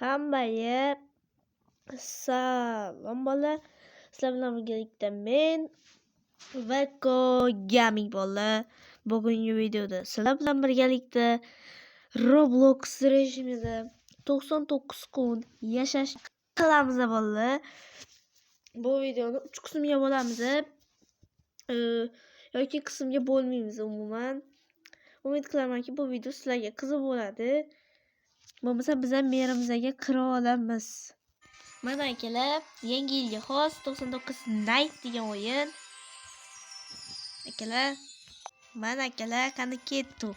Hammaga salom bola. Sizlar bilan birgalikda men Vako Gaming bola. Bugungi videoda sizlar bilan birgalikda Roblox rejimida 99 kun yashash qilamiz bola. Bu videoni 3 qismga bo'lamiz. Yoki qismga bo'lmaymiz umuman. Umid qilamanki bu video sizlarga qiziq bo'ladi. Bo'lmasa biz ham merimizga kira olamiz. Mana akalar, yangi yilga xos 99 Night degan o'yin. Akalar, mana akalar, qani ketdi.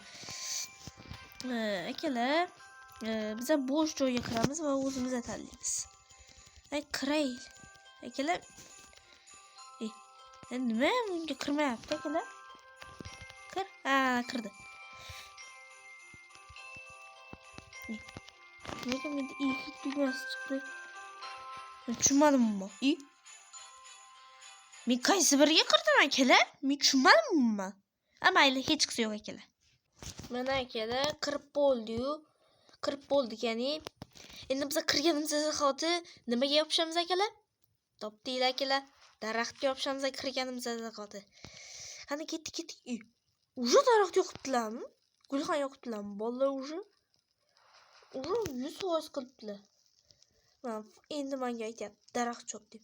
Akalar, biz ham bo'sh joyga kiramiz va o'zimiz tanlaymiz. Kiraylik. Akalar, nima bunga kirmayapti akalar? Kir. Kirdi. Nega menda ikki tugmasi chiqdi? Tushunmadimmi? Men qaysi biriga kirdim akalar? Men tushunmadimmi? Mayli, hech qisi yo'q akalar. Mana akalar, kirib bo'ldi-yu. Kirib bo'ldik, ya'ni endi biz kirganimizda zahoti nimaga yopishamiz akalar? Topdinglar akalar. Daraxtga yopishamiz kirganimizda zahoti. Qani ketdik. Uje daraxt yoqibdilarmi? Gulxon yoqibdilarmi? Bolalar uje 100% qilibdilar. Endi menga aytyapti, daraxt chop deb.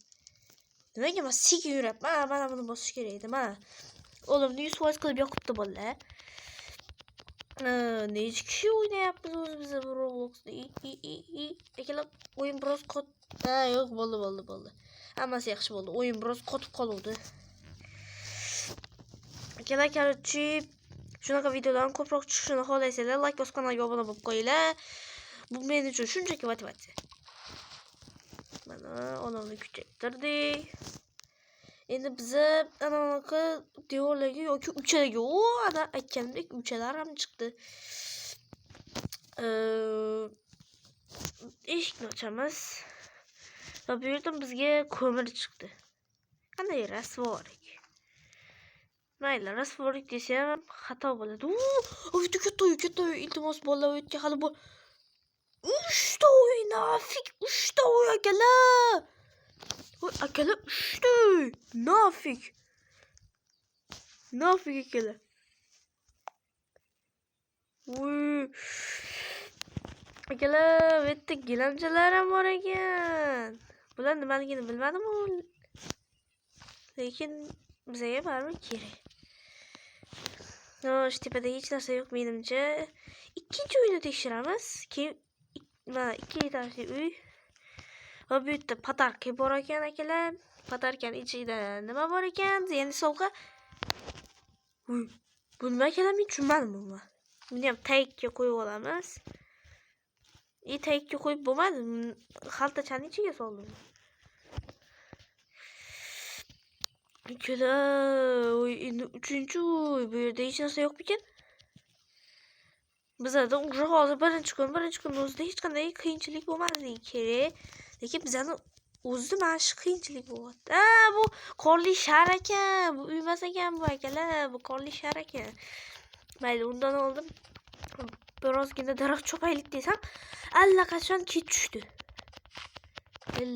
Nimaga men sekin yuribman? Mana buni bosish kerak edi. Mana o'limni 100% qilib yoqibdi bolalar. Necha kishi o'ynayapmiz o'zimiz bu Robloxda? Akalar, o'yin biroz yo'q, bo'ldi. Hammasi yaxshi bo'ldi. O'yin biroz qotib qoluvdi. Akalar, qarchi shunaqa videolarning ko'proq chiqishini xohlaysanglar, like bosib kanalga obuna bo'lib qo'yinglar. Bu men uchun shunchaki motivatsiya. Mana olovni kuchaytirdik. Endi biz anaqa devorlarga yoki uchalarga, ana aytganimdek uchalar ham chiqdi. Eshikni ochamiz. Va bu yerdan bizga ko'mir chiqdi. Qanday rasvorik. Mayli, rasvorik desam xato bo'ladi. Katta. Iltimos bolalar o'tga hali bu 3 ta o'yin, nafik 3 ta o'yin akalar. Akalar 3 ta. Nafik akalar. Akalar, bu yerda gilamchalar ham bor ekan. Bular nimaligini bilmadim, lekin bizga baribir kerak. Shu tepada hech narsa yo'q menimcha. Ikkinchi uyni tekshiramiz. Keyin mana 2 etajli uy. Va bu yerda patarka bor ekan akalar. Patarkaning ichida nima bor ekan? Ya'ni sovg'a. Bu nima akalar, men tushunmadim buni. Buni ham tagga qo'yib olamiz. Tagga qo'yib bo'lmadi. Xaltachaning ichiga soldim. Akalar, endi 3-uy. Bu yerda hech narsa yo'q ekan. Bizda уже hozir birinchi kun o'zida hech qanday qiyinchilik bo'lmadi kerak. Lekin bizani o'zida mana shu qiyinchilik bo'lyapti. Bu qorli shar ekan. Bu uy emas ekan bu akalar. Bu qorli shar ekan. Mayli, undan oldin birozgina daraxt chopaylik desam, allaqachon kech tushdi.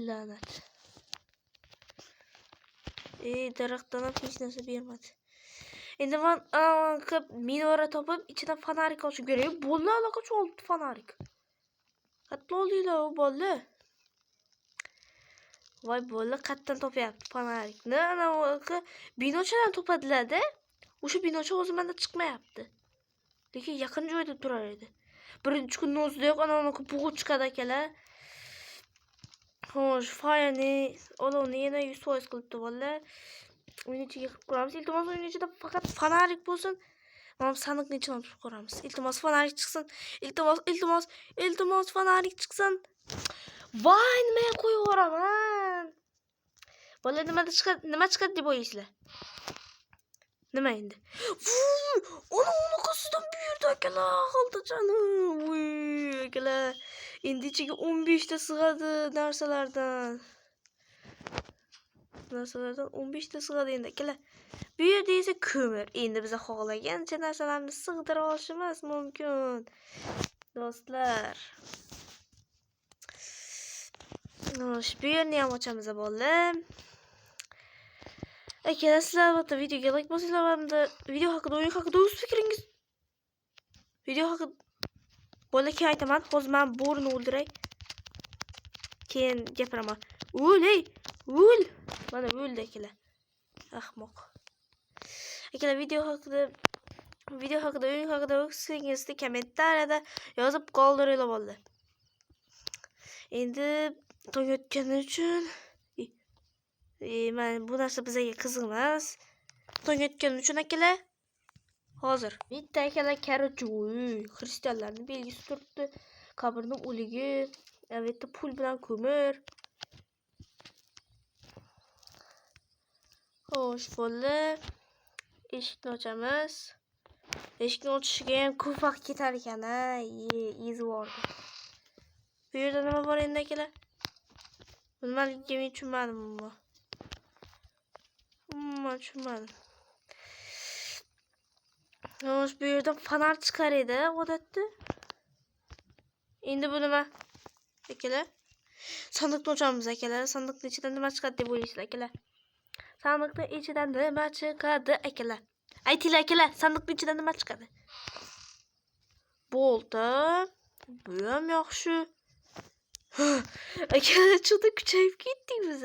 La'nat. Daraxtdan ham hech narsa bermadi. Endi men minora topib, ichidan fanarik ochib kerak. Bo'ldi, allaqachon oldi fanarik. Qatla oldinglar u bolalar. Voy bolalar, qatdan topyapti fanarikni. Ana binochadan topadilar-da. O'sha binocha o'zi menda chiqmayapti. Lekin yaqin joyda turar edi. Birinchi kunning o'zidayoq ana bug'u chiqadi akalar. Xo'sh, fayani olovni yana 100% qilibdi bolalar. Uyni ichiga qilib ko'ramiz. Iltimos, uyni ichida faqat fanarik bo'lsin. Mana sandiqning ichidan tutib ko'ramiz. Iltimos, fanarik chiqsin. Iltimos, fanarik chiqsin. Voy, nimaga qo'yib yuboraman? Bolalar, nima chiqadi deb o'ylaysizlar? Nima endi? Uni qosidan buyurdi akalar, xaltachanim. Akalar, endi ichiga 15 ta sig'adi narsalardan 15 ta sig'adi endi akalar. Bu yerda esa ko'mir. Endi biz xohlagancha narsalarni sig'dira olishimiz mumkin. Do'stlar, Bu yerni ham ochamiz bo'ldi. Akalar, sizlar albatta videoga like bosinglar hamda video haqida, o'yin haqida o'z fikringiz. Video haqida bo'lakan aytaman. Hozir men bo'rini o'ldiray. Keyin gapiraman. O'lay, o'l. Mana o'ldi akalar. Ahmoq. Akalar, video haqida, o'yin haqida o'z fikringizni kommentariyada yozib qoldiringlar bo'ldi. Endi tong otgani uchun men bu narsa bizga qiziq emas. Tong otgani uchun akalar hozir bitta akalar karajo'y xristianlarning belgisi turibdi. Qabrning o'ligi, albatta pul bilan ko'mir. Xo'sh, bo'ldi. Eshikni ochamiz. Eshikni ochishiga ham ko'p vaqt ketar ekan-a. Izvordi. Bu yerda nima bor endi akalar? Nimaligiga men tushunmadim buni. Tushunmadim. Xo'sh, bu yerda fonar chiqar edi odatda. Endi bu nima? Akalar, sandiqni ochamiz akalar. Sandiqning ichidan nima chiqadi deb o'ylaysizlar akalar? Sandiqning ichidan nima chiqadi akalar? Aytinglar akalar, sandiqning ichidan nima chiqadi? Bo'ldi. Bu ham yaxshi. Akalar, juda kuchayib ketdik biz.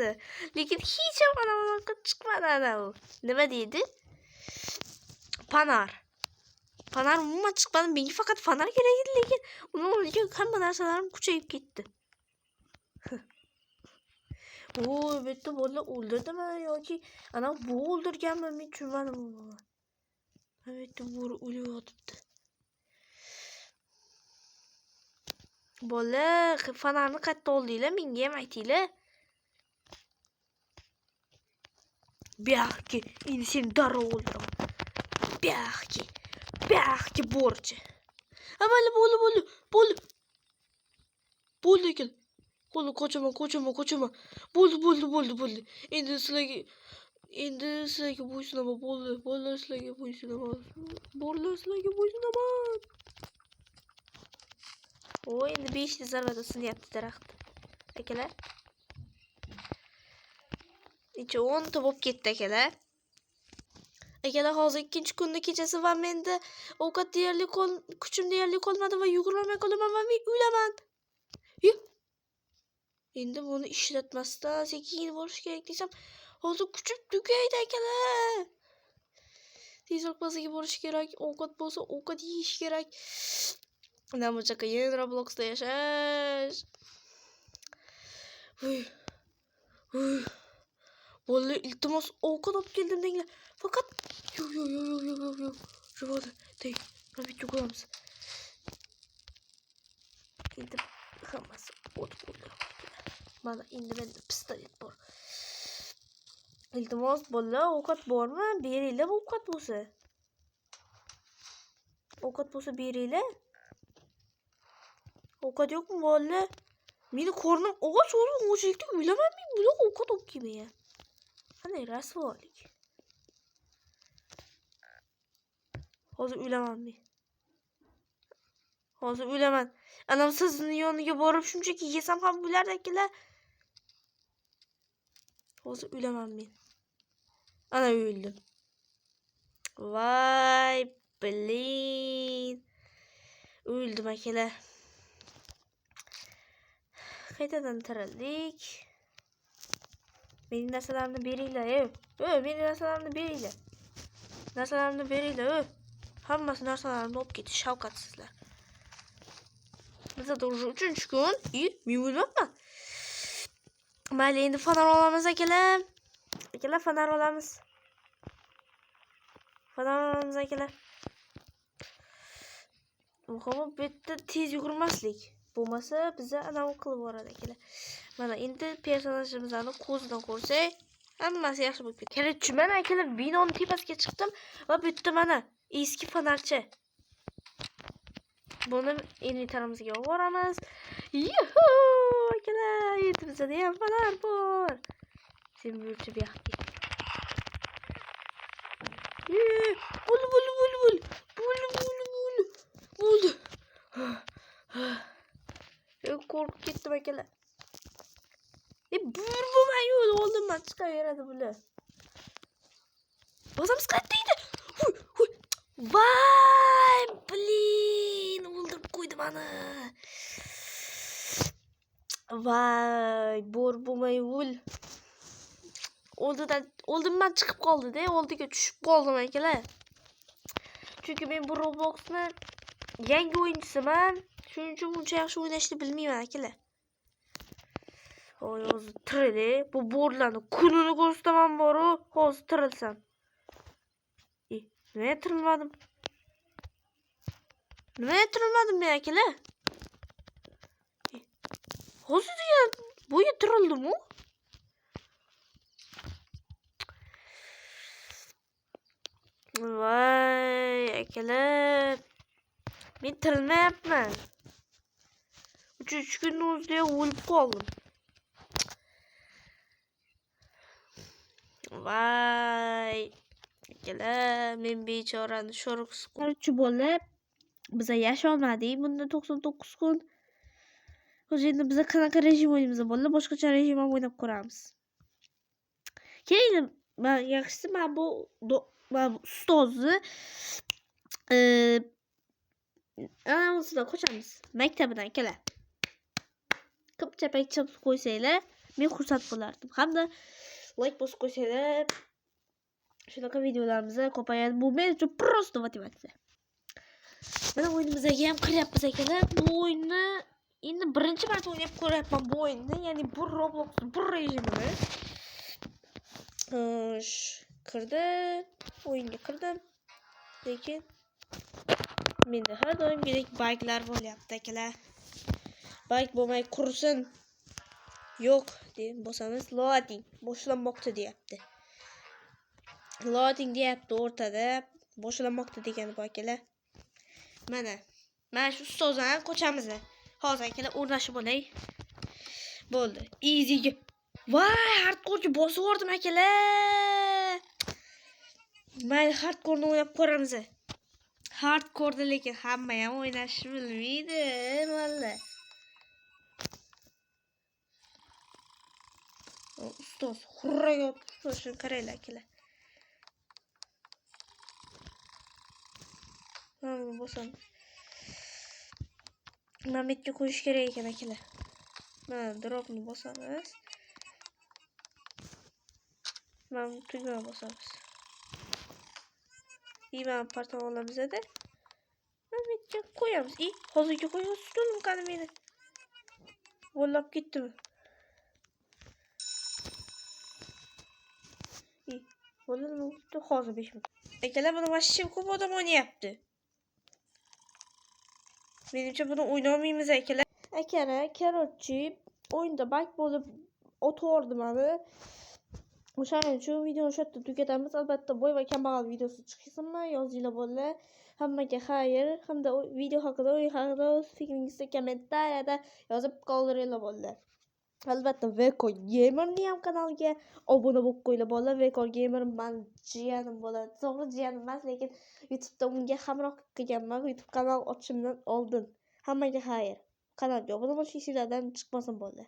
Lekin hech ham anaqa chiqmadi ana u. Nima deydi? Fanar. Fanar umuman chiqmadi. Menga faqat fanar kerak edi, lekin uni o'rniga hamma narsalarim kuchayib ketdi. Voy, bitta bola o'ldirdimi yoki ana bu o'ldirganmi? Men tushunmadim buni. Bitta bo'ri o'lib yotibdi. Bola, fanarni qayerda oldinglar? Menga ham aytinglar. Byaxki, endi seni darrov o'ldiraman. Byaxki bo'rchi. Avvalo bo'ldi. Bo'ldi ekan. Bo'ldi, qochaman. Bo'ldi. Endi sizlarga bo'ysunaman. Bo'ldi, sizlarga bo'ysunaman. O, endi 5 ta zarbada sinyapti daraxt. Akalar. Necha 10 ta bo'lib ketdi akalar. Akalar, hozir 2-kunning kechasi va menda ovqat deyarli kuchim deyarli qolmadi va yugurmay qolaman va men o'laman. Endi buni ishlatmasdan sekin borish kerak desam, hozir kuchim tugaydi akalar. Tezroq bazaga borish kerak, ovqat bo'lsa ovqat yeyish kerak. Namuncha qiyin Robloxda yashash. Bo'ldi, iltimos ovqat olib keldim denglar. Faqat yo'q. Javob dey. Mana bitta ko'ramiz. Endi hammasi o't bo'ldi. Mana endi menda pistolet bor. Iltimos bolalar, ovqat bormi? Beringlar ovqat bo'lsa. Ovqat bo'lsa beringlar. Ovqat yo'qmi bolalar? Meni qornim ochlikda o'laman men bular ovqat olib kelmayman. Qanday rasvolik. Hozir o'laman men. Anam sizning yoniga borib shunchaki yesam ham bo'lardi akalar. Hozir o'laman men. Ana o'ldim. Voy, blin. O'ldim akalar. Qaytadan tirildik. Mening narsalarimni beringlar. Mening narsalarimni beringlar. Hammasi narsalarimni olib ketdi, shavqatsizlar. Bizda уже 3-kun. Men o'lmabman. Mayli, endi fanar olamiz akalar. Akalar, fanar olamiz. Akalar. Muhimi bitta tez yugurmaslik. Bo'lmasa biza anavi qilib boradi akalar. Mana endi personajimizni ko'zidan ko'rsak, hammasi yaxshi bo'lib ketdi. Kerak, mana akalar, binoning tepasiga chiqdim va bitta mana eski fanarchi. Buni inventarimizga olib boramiz. Yuhu! Akalar, endi bizda ham fanar bor. Sen bo'lchi bu yoqqa. Bo'ldi. Qo'rqib ketdim akalar. Bo'lmay yo'l oldimdan chiqaveradi bular. Bosamiz qaytdi. Vay, blin, o'ldirib qo'ydi meni. Vay, bo'lmay yo'l. Oldimdan chiqib qoldi-da, oldiga tushib qoldim akalar. Chunki men bu Robloxni yangi o'yinchisiman. Shuning uchun buncha yaxshi o'ynashni bilmayman akalar. Hozir tirili, bu bo'rlarni kunini ko'rsataman boru, hozir tirilsam. Nima tirilmadim? Nima tirilmadim men akalar? Hozir degan bo'yi tirildim-ku. Vay akalar. Men tirilmayapman. 3 kunning o'zida o'lib qoldim. Vay akalar, men bechorani sho'rqis qiluvchi bo'lib, biz yasholmadik bunda 99 kun. Hozir endi biz qanaqa rejim o'ynaymiz bo'ldi, boshqacha rejim ham o'ynab ko'ramiz. Keyin men yaxshisi men bu ustozni anavisidan qo'shamiz. Maktabidan akalar. Ko'p-chapak chop qo'ysanglar, men xursand bo'lardim. Hamda like bosib qo'ysanglar, shunaqa videolarimizni ko'payadi. Bu men uchun prosta motivatsiya. Mana o'yinimizga ham kiryapmiz akalar. Bu o'yinni endi birinchi marta o'ynab ko'ryapman bu o'yinni, ya'ni bu Roblox bu rejimini. O'yinga kirdim. Lekin menda har doimgidek buglar bo'lyapti akalar. Bug bo'lmay qursin. Yo'q, deb bosamiz. Loading boshlanmoqda deyapti. Loading deyapti o'rtada. Boshlanmoqda degani bu akalar. Mana shu ustozdan qo'chamiz. Hozir akalar o'rnashib olay. Bo'ldi. Easy. Voy, hardcore bosib yubordim akalar. Mayli, hardcore o'ynab ko'ramiz. Hardcore lekin hamma ham o'ynashni bilmaydi, valla. Ustoz hurraga turishini qaranglar akalar. Mana bosamiz. Mametga qo'yish kerak ekan akalar. Mana dropni bosamiz. Mana tugma bosamiz. Mana partni olamiz-da. Mametga qo'yamiz. Hozirga qo'yamiz. Tutulim qani meni. Vollab ketdimi? Vollab hozir 5 minut. Akalar, buni vashshim ko'p odam o'ynayapti. Menimcha buni o'ynamaymiz akalar. Akalar, korotchi o'yinda bug bo'lib o'tvordi meni. O'shaning uchun videoni shu yerda tugatamiz. Albatta, boy va kambag'al videosi chiqsinmi? Yozinglar bo'llar. Hammaga xayr. Hamda video haqida, o'yin haqida o'z fikringizni kommentariyada yozib qoldiringlar bo'llar. Albatta, Veko Gamerning ham kanaliga obuna bo'lib qo'yinglar bo'llar. Veko Gamer men jiyanim bo'ladi. To'g'ri jiyanim emas, lekin YouTube'da unga hamroh qilganman. YouTube kanal ochishimdan oldin. Hammaga xayr. Kanalga obuna bo'lishingizdan chiqmasin bo'ldi.